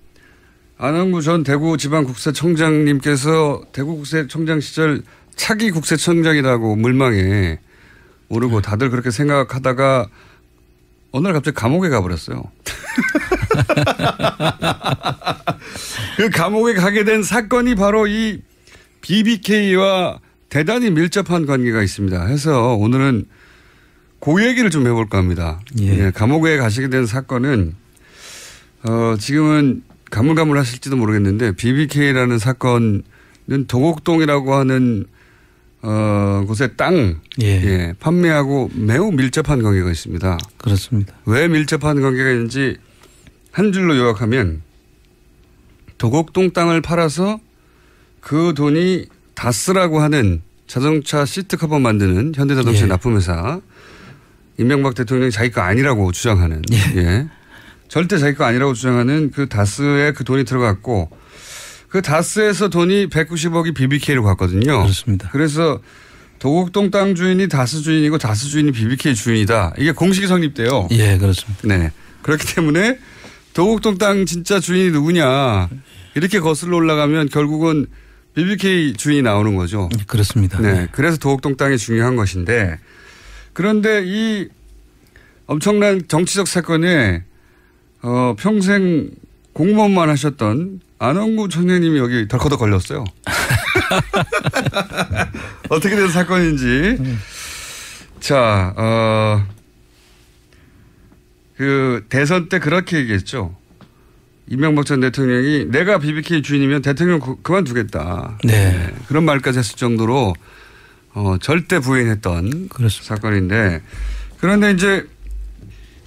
안원구 전 대구지방국세청장님께서 대구국세청장 시절 차기 국세청장이라고 물망에 오르고 다들 그렇게 생각하다가 어느 날 갑자기 감옥에 가버렸어요. 그 감옥에 가게 된 사건이 바로 이 BBK와 대단히 밀접한 관계가 있습니다. 해서 오늘은 그 얘기를 좀 해볼까 합니다. 예, 감옥에 가시게 된 사건은 지금은 가물가물하실지도 모르겠는데 BBK라는 사건은 도곡동이라고 하는 곳의 땅 판매하고 매우 밀접한 관계가 있습니다. 그렇습니다. 왜 밀접한 관계가 있는지 한 줄로 요약하면 도곡동 땅을 팔아서 그 돈이 다스라고 하는 자동차 시트 커버 만드는 현대자동차 납품회사, 이명박 대통령이 자기 거 아니라고 주장하는, 절대 자기 거 아니라고 주장하는 그 다스에 그 돈이 들어갔고 그 다스에서 돈이 190억이 BBK로 갔거든요. 그렇습니다. 그래서 도곡동 땅 주인이 다스 주인이고 다스 주인이 BBK 주인이다. 이게 공식이 성립돼요. 예, 그렇습니다. 네. 그렇기 때문에 도곡동 땅 진짜 주인이 누구냐 이렇게 거슬러 올라가면 결국은 BBK 주인이 나오는 거죠. 그렇습니다. 네. 그래서 도곡동 땅이 중요한 것인데 그런데 이 엄청난 정치적 사건에 평생 공무원만 하셨던 안원구 청장님이 여기 덜커덕 걸렸어요. 어떻게 된 사건인지. 자, 그 대선 때 그렇게 얘기했죠. 이명박 전 대통령이 내가 BBK 주인이면 대통령 그만두겠다. 네. 그런 말까지 했을 정도로 절대 부인했던 그렇습니다. 사건인데 그런데 이제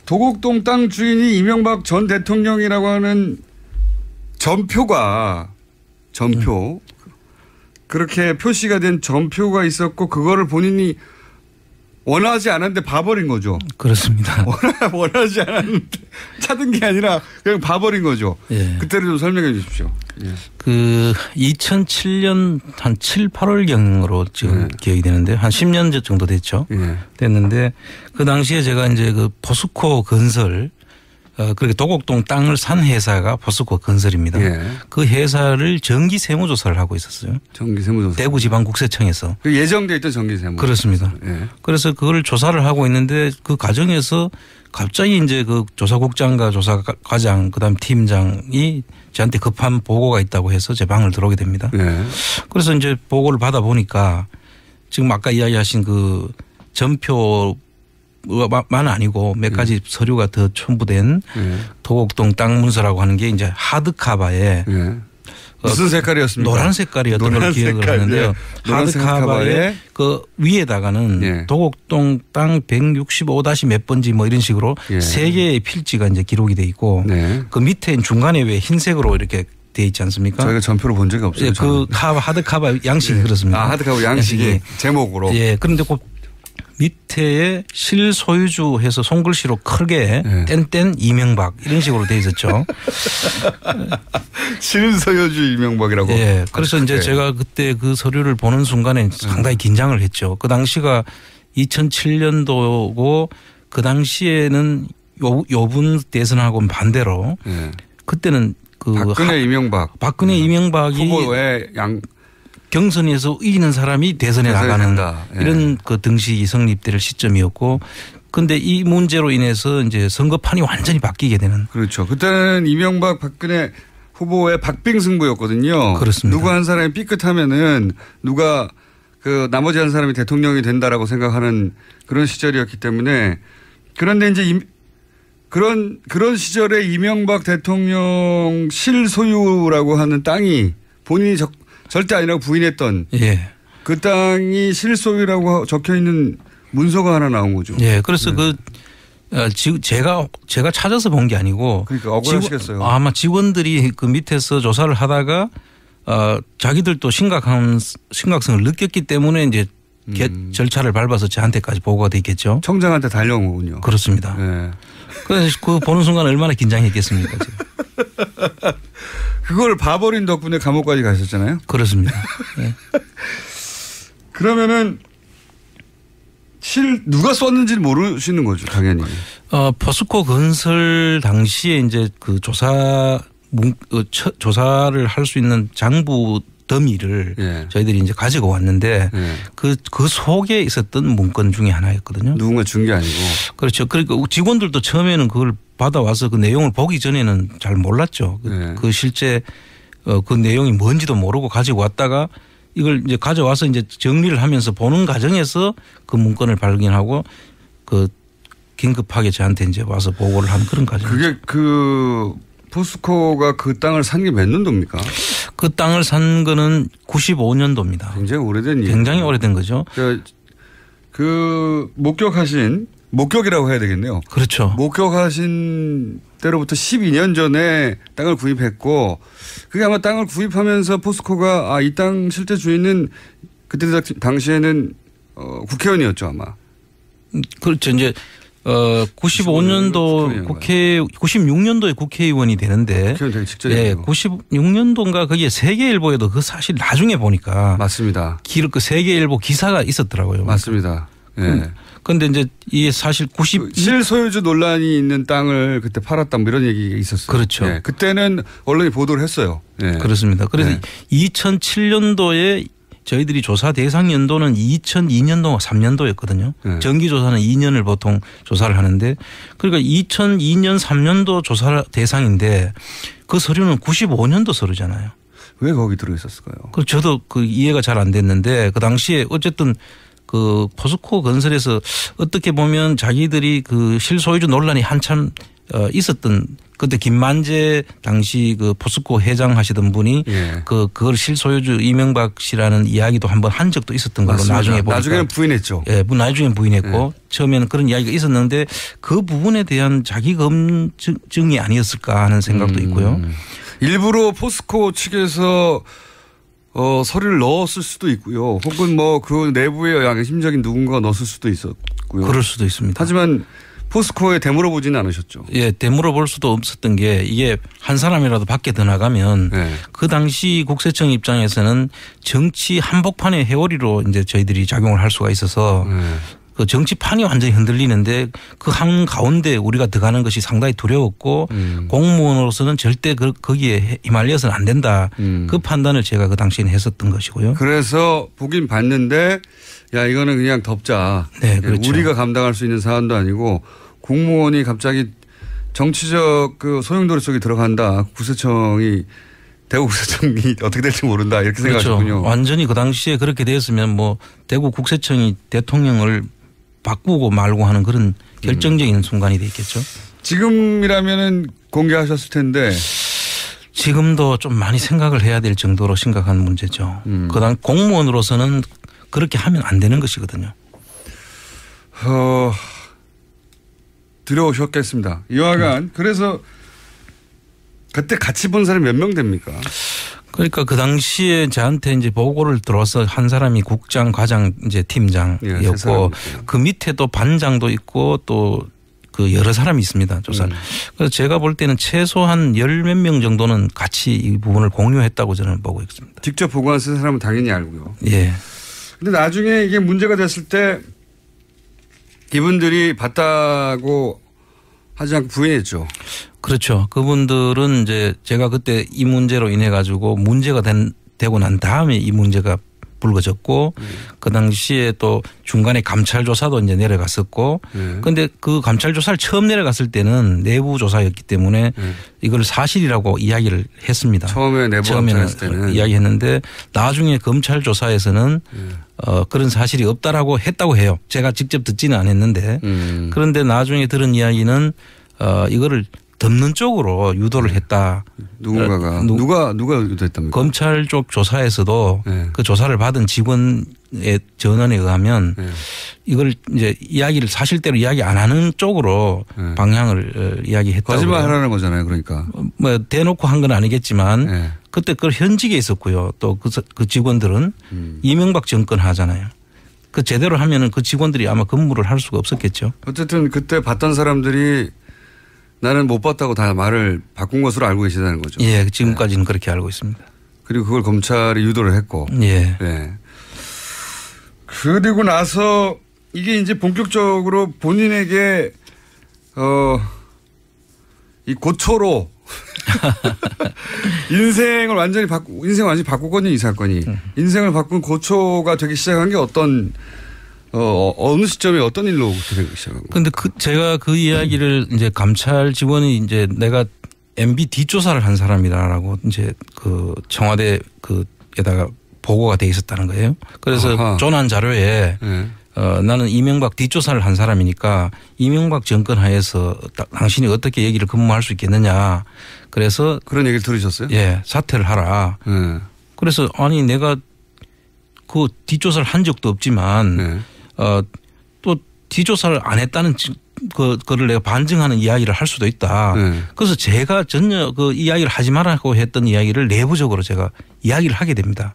도곡동 땅 주인이 이명박 전 대통령이라고 하는 전표 그렇게 표시가 된 전표가 있었고 그거를 본인이 원하지 않았는데 봐버린 거죠. 그렇습니다. 원하지 않았는데 찾은 게 아니라 그냥 봐버린 거죠. 예. 그때를 좀 설명해 주십시오. 예. 2007년 한 7, 8월경으로 지금 기억이 되는데 한 10년 정도 됐죠. 됐는데 그 당시에 제가 이제 그 포스코 건설 그렇게 도곡동 땅을 산 회사가 포스코 건설입니다. 그 회사를 정기 세무조사를 하고 있었어요. 정기 세무조사. 대구지방국세청에서. 그 예정돼 있던 정기 세무. 그렇습니다. 그래서 그걸 조사를 하고 있는데 그 과정에서 갑자기 이제 그 조사국장과 조사과장 그다음 팀장이 저한테 급한 보고가 있다고 해서 제 방을 들어오게 됩니다. 그래서 이제 보고를 받아 보니까 지금 아까 이야기하신 그 전표 만 아니고 몇 가지 서류가 더 첨부된 도곡동 땅 문서라고 하는 게 이제 하드카바에 무슨 색깔이었습니까? 노란 색깔이었던 걸 기억을 하는데요. 하드카바에 그 위에다가는 도곡동 땅 165- 몇 번지 뭐 이런 식으로 세 개의 필지가 이제 기록이 돼 있고 그 밑에 중간에 왜 흰색으로 이렇게 돼 있지 않습니까? 저희가 전표를 본 적이 없어요. 그 하드카바 양식이 그렇습니다. 하드카바 양식이 제목으로. 예. 그런데 그 밑에에 실소유주 해서 손글씨로 크게 땡땡 이명박 이런 식으로 돼 있었죠. 실소유주 이명박이라고. 예. 그래서 이제 제가 그때 그 서류를 보는 순간에 상당히 긴장을 했죠. 그 당시가 2007년도고 그 당시에는 요분 대선하고는 반대로 그때는 그 박근혜 이명박이 후보의 경선에서 이기는 사람이 대선에 나가는 이런 그 등식이 성립될 시점이었고 그런데 이 문제로 인해서 이제 선거판이 완전히 바뀌게 되는. 그렇죠. 그때는 이명박 박근혜 후보의 박빙승부였거든요. 그렇습니다. 누구 한 사람이 삐끗하면은 누가 그 나머지 한 사람이 대통령이 된다라고 생각하는 그런 시절이었기 때문에 그런데 이제 그런 시절에 이명박 대통령 실소유라고 하는 땅이 본인이 절대 아니라고 부인했던 그 땅이 실소유라고 적혀 있는 문서가 하나 나온 거죠. 예. 그래서 제가 찾아서 본 게 아니고. 그러니까 억울하시겠어요. 아마 직원들이 그 밑에서 조사를 하다가 자기들도 심각성을 느꼈기 때문에 이제 절차를 밟아서 저한테까지 보고가 돼 있겠죠. 청장한테 달려온 거군요. 그렇습니다. 그래서 그 보는 순간 얼마나 긴장했겠습니까. 지금. 그걸 봐버린 덕분에 감옥까지 가셨잖아요. 그렇습니다. 그러면은 누가 썼는지 모르시는 거죠, 당연히. 포스코 건설 당시에 이제 그 조사를 할 수 있는 장부 더미를 저희들이 이제 가지고 왔는데 그 속에 있었던 문건 중에 하나였거든요. 누군가 준 게 아니고. 그렇죠. 그러니까 직원들도 처음에는 그걸 받아와서 그 내용을 보기 전에는 잘 몰랐죠. 그 실제 그 내용이 뭔지도 모르고 가지고 왔다가 이걸 이제 가져와서 이제 정리를 하면서 보는 과정에서 그 문건을 발견하고 그 긴급하게 저한테 이제 와서 보고를 한 그런 과정. 그게 그 포스코가 그 땅을 산 게 몇 년도입니까? 그 땅을 산 거는 95년도입니다. 굉장히 오래된 일이에요. 굉장히 오래된 거죠. 그 목격이라고 해야 되겠네요. 그렇죠. 목격하신 때로부터 12년 전에 땅을 구입했고 그게 아마 땅을 구입하면서 포스코가 이 땅 실제 주인은 그때 당시에는 국회의원이었죠 아마. 그렇죠. 이제 95년도 96년도에 국회의원이 되는데. 되게 직전이에요. 96년도인가 거기에 세계일보에도 그 사실 나중에 보니까. 맞습니다. 그 세계일보 기사가 있었더라고요. 맞습니다. 그런데 이제 이게 사실 실소유주 논란이 있는 땅을 그때 팔았다 뭐 이런 얘기가 있었어요. 그렇죠. 그때는 언론이 보도를 했어요. 그렇습니다. 그래서 2007년도에 저희들이 조사 대상 연도는 2002년도 3년도였거든요. 정기조사는 2년을 보통 조사를 하는데 그러니까 2002년 3년도 조사 대상인데 그 서류는 95년도 서류잖아요. 왜 거기 들어있었을까요? 저도 그 이해가 잘 안 됐는데 그 당시에 어쨌든 그 포스코 건설에서 어떻게 보면 자기들이 그 실소유주 논란이 한참 있었던 그때 김만재 당시 그 포스코 회장 하시던 분이 그걸 실소유주 이명박 씨라는 이야기도 한번 한 적도 있었던 걸로 맞습니다. 나중에 보니까. 나중에는 부인했죠. 나중에는 부인했고 처음에는 그런 이야기가 있었는데 그 부분에 대한 자기 검증이 아니었을까 하는 생각도 있고요. 일부러 포스코 측에서 서류를 넣었을 수도 있고요. 혹은 뭐 그 내부에 양심적인 누군가가 넣었을 수도 있었고. 있고요. 그럴 수도 있습니다. 하지만 포스코에 되물어보지는 않으셨죠. 예, 되물어볼 수도 없었던 게 이게 한 사람이라도 밖에 더 나가면 그 당시 국세청 입장에서는 정치 한복판의 회오리로 이제 저희들이 작용을 할 수가 있어서 그 정치판이 완전히 흔들리는데 그 한 가운데 우리가 들어가는 것이 상당히 두려웠고 공무원으로서는 절대 거기에 휘말려서는 안 된다. 그 판단을 제가 그 당시에는 했었던 것이고요. 그래서 보긴 봤는데 야 이거는 그냥 덮자. 네, 그렇죠. 우리가 감당할 수 있는 사안도 아니고 공무원이 갑자기 정치적 그 소용돌이 속에 들어간다. 구세청이 대구 국세청이 어떻게 될지 모른다 이렇게 생각하셨군요. 그렇죠. 완전히 그 당시에 그렇게 되었으면 뭐 대구 국세청이 대통령을 바꾸고 말고 하는 그런 결정적인 순간이 됐겠죠. 지금이라면은 공개하셨을 텐데 지금도 좀 많이 생각을 해야 될 정도로 심각한 문제죠. 그다음 공무원으로서는 그렇게 하면 안 되는 것이거든요. 두려우셨겠습니다. 이와간 그래서 그때 같이 본 사람이 몇 명 됩니까? 그러니까 그 당시에 저한테 이제 보고를 들어와서 한 사람이 국장, 과장, 이제 팀장이었고 그 밑에도 반장도 있고 또 그 여러 사람이 있습니다. 조사. 그래서 제가 볼 때는 최소한 10몇 명 정도는 같이 이 부분을 공유했다고 저는 보고 있습니다. 직접 보고한 사람은 당연히 알고요. 예. 근데 나중에 이게 문제가 됐을 때 이분들이 봤다고 하지 않고 부인했죠. 그렇죠. 그분들은 이제 제가 그때 이 문제로 인해 가지고 문제가 되고 난 다음에 이 문제가 불거졌고 그 당시에 또 중간에 감찰 조사도 이제 내려갔었고 그런데 그 감찰 조사를 처음 내려갔을 때는 내부 조사였기 때문에 이걸 사실이라고 이야기를 했습니다. 처음에 내부 감찰했을 때는 이야기했는데 나중에 검찰 조사에서는 그런 사실이 없다라고 했다고 해요. 제가 직접 듣지는 않았는데 그런데 나중에 들은 이야기는 이거를 덮는 쪽으로 유도를 했다. 누군가가 누가 유도했답니까? 검찰 쪽 조사에서도 그 조사를 받은 직원의 전언에 의하면 이걸 이제 이야기를 사실대로 이야기 안 하는 쪽으로 방향을 이야기했다고. 거짓말하라는 거잖아요. 그러니까 뭐 대놓고 한 건 아니겠지만 그때 그 현직에 있었고요. 또 그 직원들은 이명박 정권 하잖아요. 그 제대로 하면은 그 직원들이 아마 근무를 할 수가 없었겠죠. 어쨌든 그때 봤던 사람들이 나는 못 봤다고 다 말을 바꾼 것으로 알고 계시다는 거죠. 예, 지금까지는 그렇게 알고 있습니다. 그리고 그걸 검찰이 유도를 했고. 예. 네. 그리고 나서 이게 이제 본격적으로 본인에게 이 고초로 인생을 완전히 바꾸거든요, 이 사건이. 인생을 바꾼 고초가 되기 시작한 게 어느 시점에 어떤 일로 되기 시작한 거예요? 그런데 제가 그 이야기를 이제 감찰 직원이 이제 내가 MB 뒷조사를 한 사람이라고 이제 그 청와대 그에다가 보고가 돼 있었다는 거예요. 그래서 조난 자료에 나는 이명박 뒷조사를 한 사람이니까 이명박 정권 하에서 당신이 어떻게 얘기를 근무할 수 있겠느냐. 그래서 그런 얘기를 들으셨어요? 예, 사퇴를 하라. 그래서 아니 내가 그 뒷조사를 한 적도 없지만 또 뒷조사를 안 했다는 그거를 내가 반증하는 이야기를 할 수도 있다. 그래서 제가 전혀 그 이야기를 하지 말라고 했던 이야기를 내부적으로 제가 이야기를 하게 됩니다.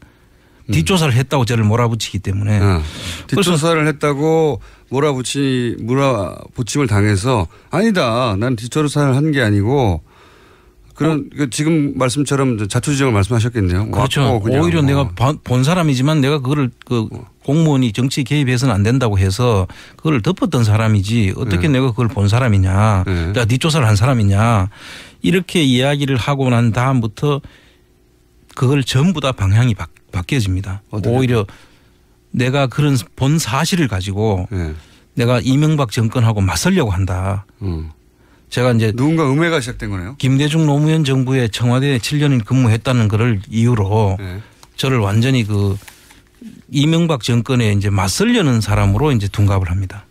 뒷조사를 했다고 저를 몰아붙이기 때문에. 뒷조사를 했다고 몰아붙임을 당해서 아니다. 난 뒷조사를 한 게 아니고 그런 지금 말씀처럼 자초지종을 말씀하셨겠네요. 그렇죠. 오히려 내가 본 사람이지만 내가 그거를 공무원이 정치 개입해서는 안 된다고 해서 그걸 덮었던 사람이지 어떻게 내가 그걸 본 사람이냐. 내가 뒷조사를 한 사람이냐. 이렇게 이야기를 하고 난 다음부터 그걸 전부 다 방향이 바뀌어집니다. 오히려 내가 그런 본 사실을 가지고 내가 이명박 정권하고 맞서려고 한다. 제가 이제 누군가 음해가 시작된 거네요. 김대중 노무현 정부에 청와대에 7년을 근무했다는 것을 이유로 저를 완전히 그 이명박 정권에 이제 맞서려는 사람으로 이제 둔갑을 합니다.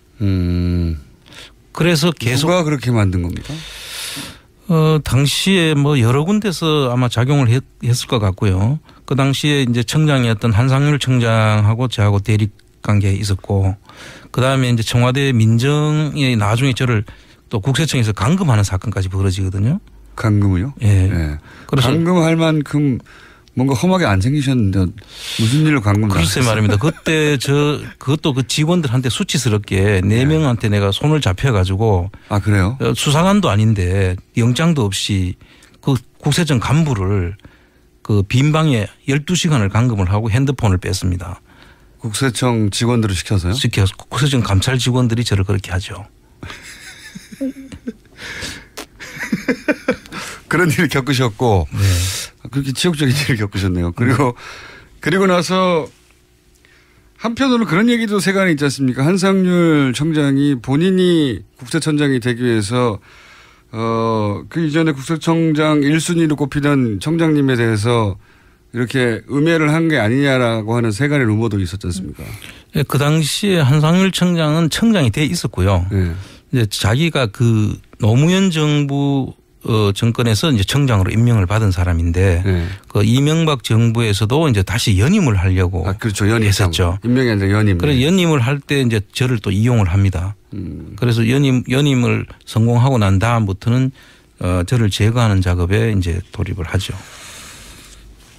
그래서 계속 누가 그렇게 만든 겁니까? 당시에 뭐 여러 군데서 아마 작용을 했을 것 같고요. 그 당시에 이제 청장이었던 한상률 청장하고 저하고 대립 관계에 있었고, 그 다음에 이제 청와대 민정이 나중에 저를 또 국세청에서 감금하는 사건까지 벌어지거든요. 감금을요? 예. 그래서 감금할 만큼 뭔가 험하게 안 생기셨는데 무슨 일로 감금 글쎄 말입니다. 그때 그것도 그 직원들한테 수치스럽게 4명한테 내가 손을 잡혀가지고. 아, 그래요? 수사관도 아닌데 영장도 없이 그 국세청 간부를 그 빈 방에 12시간을 감금을 하고 핸드폰을 뺐습니다. 국세청 직원들을 시켜서요? 시켜서 국세청 감찰 직원들이 저를 그렇게 하죠. 그런 일을 겪으셨고 네. 그렇게 치욕적인 일을 겪으셨네요. 그리고 나서 한편으로는 그런 얘기도 세간에 있지 않습니까? 한상률 청장이 본인이 국세청장이 되기 위해서 그 이전에 국세청장 1순위로 꼽히던 청장님에 대해서 이렇게 음해를 한 게 아니냐라고 하는 세간의 루머도 있었지 않습니까? 네, 그 당시에 한상률 청장은 청장이 돼 있었고요. 네. 이제 자기가 그 노무현 정부 정권에서 이제 청장으로 임명을 받은 사람인데 그 이명박 정부에서도 이제 다시 연임을 하려고 그렇죠. 연임 했었죠. 임명이 아니라 연임. 그래서 연임을 할 때 이제 저를 또 이용을 합니다. 그래서 연임을 성공하고 난 다음부터는 저를 제거하는 작업에 이제 돌입을 하죠.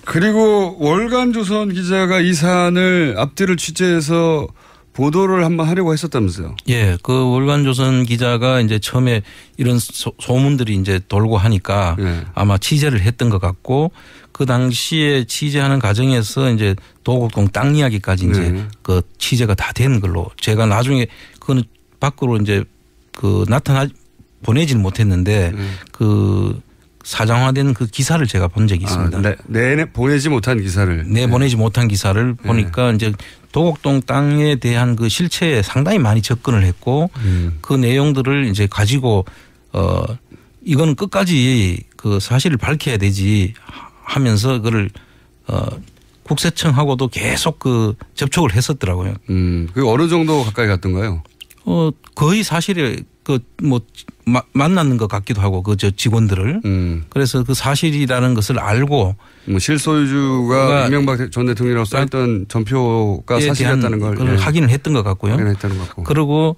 그리고 월간조선 기자가 이 사안을 앞뒤를 취재해서 보도를 한번 하려고 했었다면서요? 예, 그 월간조선 기자가 이제 처음에 이런 소문들이 이제 돌고 하니까 아마 취재를 했던 것 같고 그 당시에 취재하는 과정에서 이제 도곡동 땅 이야기까지 이제 그 취재가 다 된 걸로 제가 나중에 그거는 밖으로 이제 그 보내지는 못했는데 그 사장화된 그 기사를 제가 본 적이 있습니다. 보내지 못한 기사를. 보내지 못한 기사를 보니까 이제 도곡동 땅에 대한 그 실체에 상당히 많이 접근을 했고 그 내용들을 이제 가지고 이거는 끝까지 그 사실을 밝혀야 되지 하면서 그걸 국세청하고도 계속 그 접촉을 했었더라고요. 그 어느 정도 가까이 갔던가요? 거의 사실에 만났는 것 같기도 하고 저 직원들을 그래서 그 사실이라는 것을 알고 실소유주가 이명박 전 대통령이라고 써있던 전표가 사실이었다는 걸 확인을 했던 것 같고요. 확인했다는 것 같고. 그리고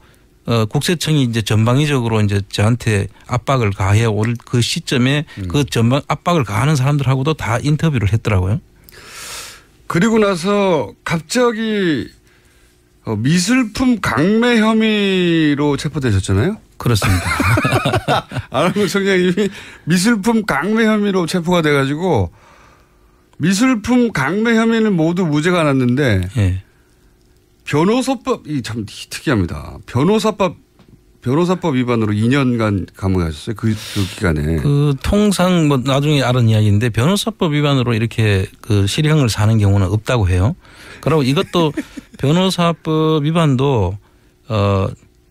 국세청이 이제 전방위적으로 이제 저한테 압박을 가해 올 그 시점에 그 전방 압박을 가하는 사람들하고도 다 인터뷰를 했더라고요. 그리고 나서 갑자기 미술품 강매 혐의로 체포되셨잖아요. 그렇습니다. 안한국 청장님이 미술품 강매 혐의로 체포가 돼가지고 미술품 강매 혐의는 모두 무죄가 났는데 변호사법이 참 특이합니다. 변호사법 위반으로 2년간 감옥에 가셨어요. 그 기간에. 통상 나중에 알은 이야기인데 변호사법 위반으로 이렇게 그 실형을 사는 경우는 없다고 해요. 그리고 이것도 변호사법 위반도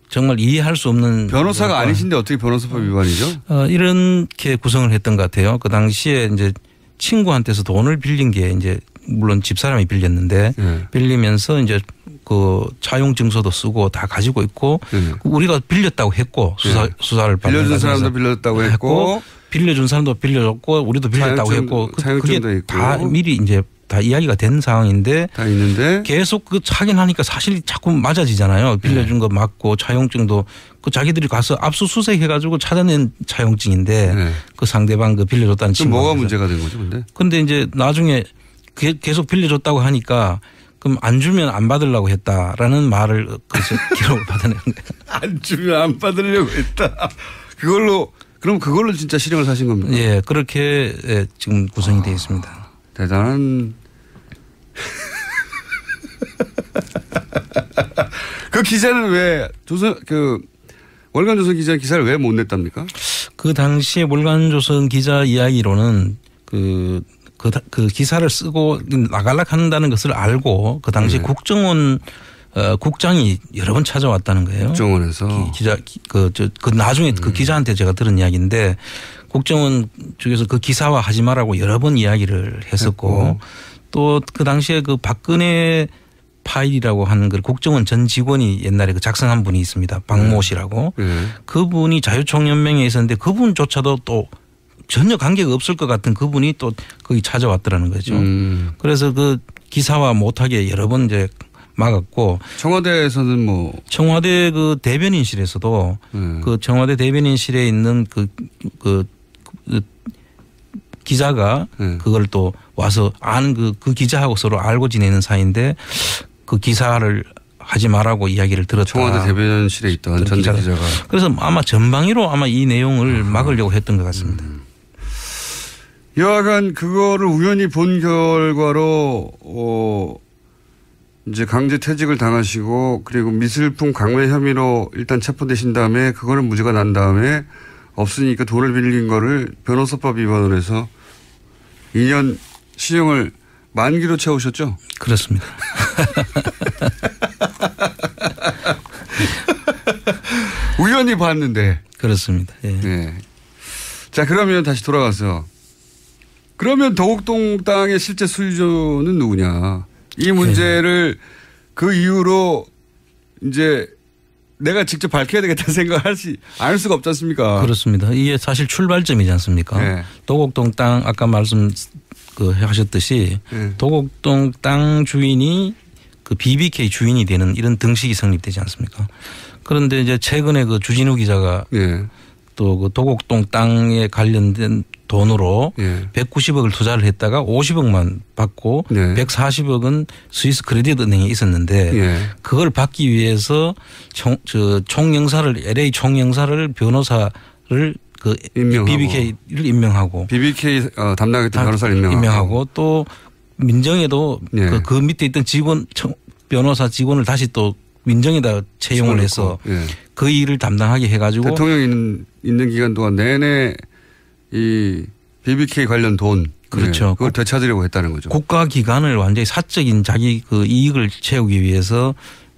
정말 이해할 수 없는. 변호사가 아니신데 어떻게 변호사법 위반이죠? 이렇게 구성을 했던 것 같아요. 그 당시에 이제 친구한테서 돈을 빌린 게 이제 물론 집사람이 빌렸는데 빌리면서 이제 그 차용 증서도 쓰고 다 가지고 있고 우리가 빌렸다고 했고 수사를 빌려준 사람도 빌렸다고 했고 빌려준 사람도 빌려줬고 우리도 빌렸다고 했고 그게 다 미리 이제 다 이야기가 된 상황인데 다 있는데 계속 그 확인하니까 사실이 자꾸 맞아지잖아요. 빌려준 거 맞고 차용증도 그 자기들이 가서 압수수색 해가지고 찾아낸 차용증인데 그 상대방 그 빌려줬다는 친구. 뭐가 문제가 된 거죠, 근데? 근데 이제 나중에 계속 빌려줬다고 하니까 그럼 안 주면 안 받으려고 했다라는 말을 그래서 기록을 받아낸 거예요. 안 주면 안 받으려고 했다. 그럼 그걸로 진짜 실형을 사신 겁니까? 예, 그렇게 지금 구성이 되어 있습니다. 대단한. 그 기자는 왜 월간조선 기자 기사를 왜 못 냈답니까? 그 당시에 월간조선 기자 이야기로는 그 기사를 쓰고 나가려고 한다는 것을 알고 그 당시 국정원 국장이 여러 번 찾아왔다는 거예요. 국정원에서 나중에 그 기자한테 제가 들은 이야기인데 국정원 쪽에서 그 기사화 하지 말라고 여러 번 이야기를 했었고 또 그 당시에 그 박근혜 파일이라고 하는 그 국정원 전 직원이 옛날에 그 작성한 분이 있습니다. 박모 씨라고. 그분이 자유총연맹에 있었는데 그분조차도 또 전혀 관계가 없을 것 같은 그분이 또 거기 찾아왔더라는 거죠. 그래서 그 기사화 못하게 여러 번 이제 막았고. 청와대에서는 청와대 그 대변인실에서도 그 청와대 대변인실에 있는 그 기자가 그걸 또 와서 아는 그 기자하고 서로 알고 지내는 사이인데 그 기사를 하지 말라고 이야기를 들었다. 청와대 대변실에 있던 전직 기자가. 그래서 아마 전방위로 아마 이 내용을 막으려고 했던 것 같습니다. 여하간 그거를 우연히 본 결과로 이제 강제 퇴직을 당하시고 그리고 미술품 강매 혐의로 일단 체포되신 다음에 그거는 무죄가 난 다음에 없으니까 돈을 빌린 거를 변호사법 위반을 해서 2년 시형을 만기로 채우셨죠? 그렇습니다. 우연히 봤는데. 그렇습니다. 예. 네. 자, 그러면 다시 돌아가서 그러면 도곡동 땅의 실제 소유주는 누구냐. 이 문제를 그 이후로 이제 내가 직접 밝혀야 되겠다는 생각을 알 수가 없지 않습니까? 그렇습니다. 이게 사실 출발점이지 않습니까? 네. 도곡동 땅 아까 하셨듯이 네. 도곡동 땅 주인이 그 BBK 주인이 되는 이런 등식이 성립되지 않습니까? 그런데 이제 최근에 그 주진우 기자가 네. 또 그 도곡동 땅에 관련된 돈으로 190억을 투자를 했다가 50억만 받고 140억은 스위스 크레딧 은행에 있었는데 그걸 받기 위해서 총영사를 LA 변호사를 그 BBK를 임명하고 BBK 담당했던 변호사를 임명하고 또 민정에도 그 밑에 있던 변호사 직원을 다시 또 민정에다 채용을 해서 그 일을 담당하게 해가지고 대통령이 있는 기간 동안 내내 이 BBK 관련 돈 그렇죠. 그걸 되찾으려고 했다는 거죠. 국가기관을 완전히 사적인 자기 그 이익을 채우기 위해서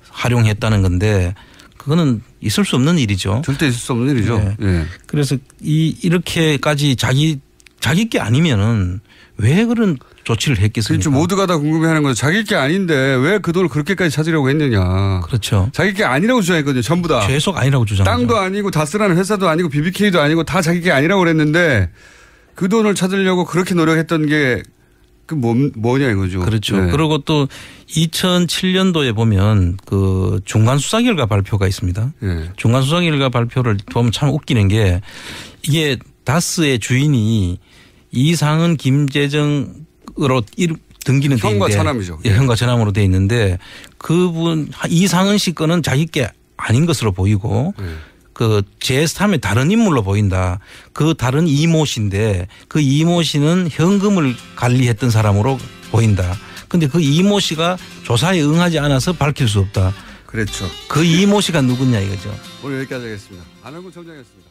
활용했다는 건데 그거는 있을 수 없는 일이죠. 절대 있을 수 없는 일이죠. 네. 네. 그래서 이렇게까지 자기 게 아니면은 왜 그런 조치를 했겠습니까? 그렇죠. 모두가 다 궁금해하는 거죠. 자기 게 아닌데 왜 그 돈을 그렇게까지 찾으려고 했느냐. 그렇죠. 자기 게 아니라고 주장했거든요. 전부 다. 계속 아니라고 주장하죠. 땅도 아니고 다스라는 회사도 아니고 BBK도 아니고 다 자기 게 아니라고 그랬는데 그 돈을 찾으려고 그렇게 노력했던 게 그 뭐냐 이거죠. 그렇죠. 네. 그리고 또 2007년도에 보면 그 중간 수사 결과 발표가 있습니다. 네. 중간 수사 결과 발표를 보면 참 웃기는 게 이게 다스의 주인이 이상은 김재정으로 등기는 돼 있는데 형과 차남이죠. 예, 형과 차남으로 돼 있는데 그분 이상은 씨 거는 자기 게 아닌 것으로 보이고 그 제3의 다른 인물로 보인다. 그 다른 이모 씨인데 그 이모 씨는 현금을 관리했던 사람으로 보인다. 그런데 그 이모 씨가 조사에 응하지 않아서 밝힐 수 없다. 그렇죠. 그 이모 씨가 누구냐 이거죠. 오늘 여기까지 하겠습니다. 안원구 청장이었습니다.